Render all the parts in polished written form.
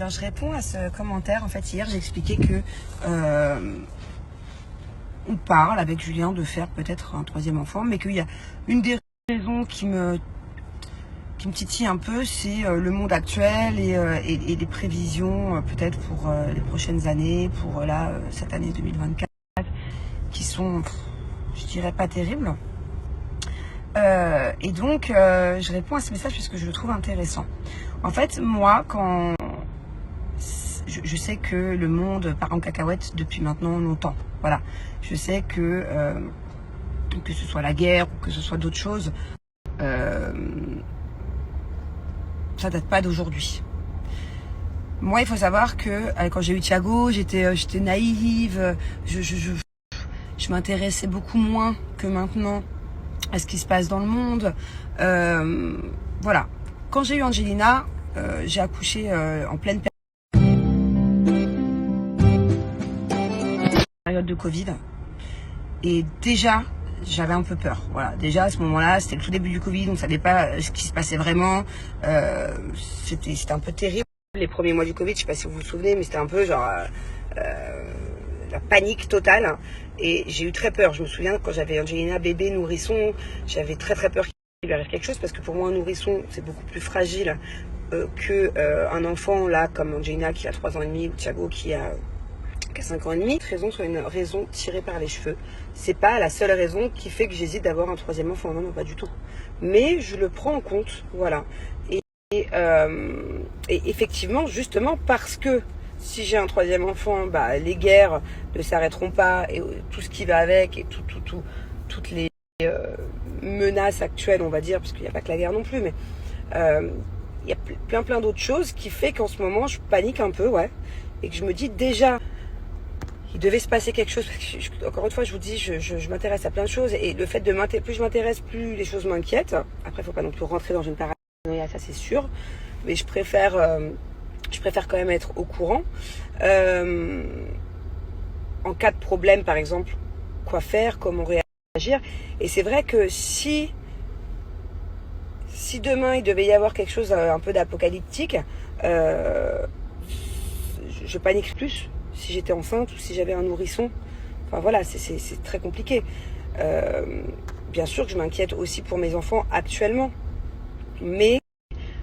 Alors je réponds à ce commentaire. En fait, hier j'ai expliqué que on parle avec Julien de faire peut-être un troisième enfant, mais qu'il y a une des raisons qui me titille un peu, c'est le monde actuel et les prévisions peut-être pour les prochaines années, pour cette année 2024, qui sont, je dirais, pas terribles. Et donc, je réponds à ce message parce que je le trouve intéressant. En fait, moi, quand je sais que le monde part en cacahuète depuis maintenant longtemps. Voilà. Je sais que ce soit la guerre ou que ce soit d'autres choses, ça date pas d'aujourd'hui. Moi, il faut savoir que quand j'ai eu Thiago, j'étais naïve, je m'intéressais beaucoup moins que maintenant à ce qui se passe dans le monde. Voilà. Quand j'ai eu Angelina, j'ai accouché en pleine période de Covid. Et déjà, j'avais un peu peur. Voilà. Déjà, à ce moment-là, c'était le tout début du Covid, on ne savait pas ce qui se passait vraiment. C'était un peu terrible. Les premiers mois du Covid, je ne sais pas si vous vous souvenez, mais c'était un peu genre la panique totale. Et j'ai eu très peur. Je me souviens, quand j'avais Angelina, bébé, nourrisson, j'avais très très peur qu'il lui arrive quelque chose, parce que pour moi, un nourrisson, c'est beaucoup plus fragile qu'un enfant, là, comme Angelina qui a 3 ans et demi, ou Thiago qui a 5 ans et demi. Cette raison soit une raison tirée par les cheveux. C'est pas la seule raison qui fait que j'hésite d'avoir un troisième enfant. Non, pas du tout. Mais je le prends en compte, voilà. Et effectivement, justement, parce que si j'ai un troisième enfant, les guerres ne s'arrêteront pas, et tout ce qui va avec, et toutes les menaces actuelles, on va dire, parce qu'il n'y a pas que la guerre non plus, mais il y a plein d'autres choses qui fait qu'en ce moment, je panique un peu, ouais, et que je me dis déjà, il devait se passer quelque chose. Encore une fois, je vous dis, je m'intéresse à plein de choses, et le fait de plus je m'intéresse, plus les choses m'inquiètent. Après, il faut pas non plus rentrer dans une paranoïa, ça c'est sûr, mais je préfère quand même être au courant. En cas de problème, par exemple, quoi faire, comment réagir. Et c'est vrai que si demain il devait y avoir quelque chose un peu d'apocalyptique, je paniquerais plus si j'étais enceinte ou si j'avais un nourrisson. Enfin voilà, c'est très compliqué. Bien sûr que je m'inquiète aussi pour mes enfants actuellement, mais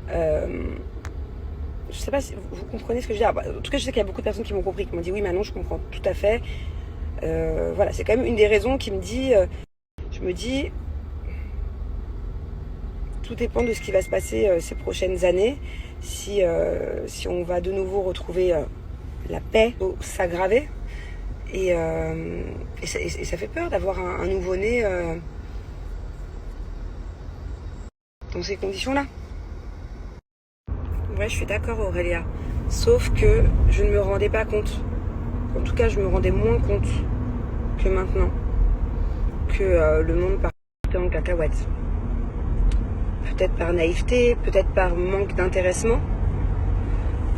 je sais pas si vous comprenez ce que je veux dire. En tout cas, je sais qu'il y a beaucoup de personnes qui m'ont compris, qui m'ont dit oui, Manon, je comprends tout à fait. Voilà, c'est quand même une des raisons qui me dit, je me dis, tout dépend de ce qui va se passer ces prochaines années. Si on va de nouveau retrouver la paix ou s'aggraver, et ça fait peur d'avoir un nouveau-né dans ces conditions-là. Ouais, je suis d'accord, Aurélia. Sauf que je ne me rendais pas compte. En tout cas, je me rendais moins compte que maintenant que le monde partait en cacahuète. Peut-être par naïveté, peut-être par manque d'intéressement.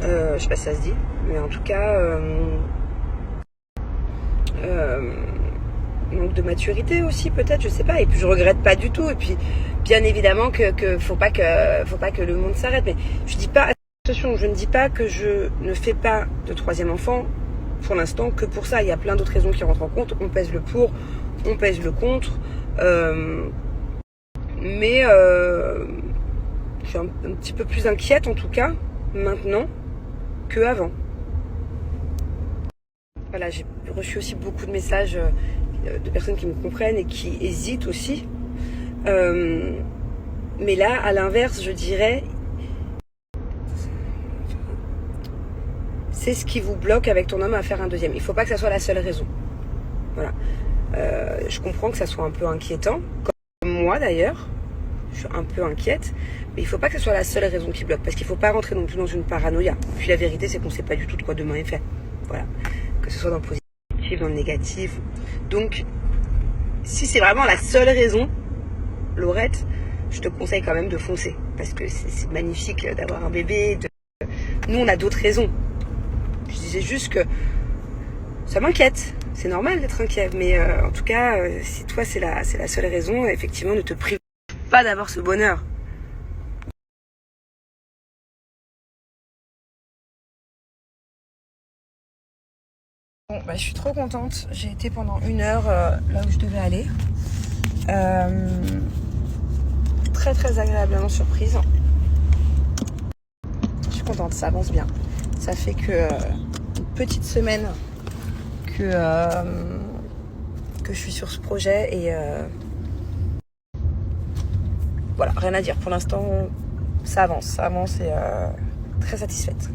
Je sais pas si ça se dit, mais en tout cas, manque de maturité aussi, peut-être, je sais pas. Et puis je regrette pas du tout. Et puis, bien évidemment que faut pas que le monde s'arrête. Mais je dis pas, attention, je ne dis pas que je ne fais pas de troisième enfant pour l'instant que pour ça. Il y a plein d'autres raisons qui rentrent en compte. On pèse le pour, on pèse le contre. Mais je suis un petit peu plus inquiète en tout cas maintenant que avant. Voilà, j'ai reçu aussi beaucoup de messages de personnes qui me comprennent et qui hésitent aussi. Mais là, à l'inverse, je dirais, c'est ce qui vous bloque avec ton homme à faire un deuxième. Il ne faut pas que ça soit la seule raison. Voilà. Je comprends que ça soit un peu inquiétant, comme moi d'ailleurs. Je suis un peu inquiète, mais il ne faut pas que ce soit la seule raison qui bloque, parce qu'il ne faut pas rentrer non plus dans une paranoïa. Puis la vérité, c'est qu'on ne sait pas du tout de quoi demain est fait. Voilà. Que ce soit dans le positif, dans le négatif. Donc, si c'est vraiment la seule raison, Laurette, je te conseille quand même de foncer, parce que c'est magnifique d'avoir un bébé. Nous, on a d'autres raisons. Je disais juste que ça m'inquiète. C'est normal d'être inquiet, mais en tout cas, si toi, c'est la seule raison, effectivement, ne te prive pas d'avoir ce bonheur. Bon, bah, je suis trop contente. J'ai été pendant 1 heure là où je devais aller. Très très agréablement surprise. Je suis contente, ça avance bien. Ça fait que une petite semaine que je suis sur ce projet et voilà, rien à dire. Pour l'instant, ça avance et très satisfaite.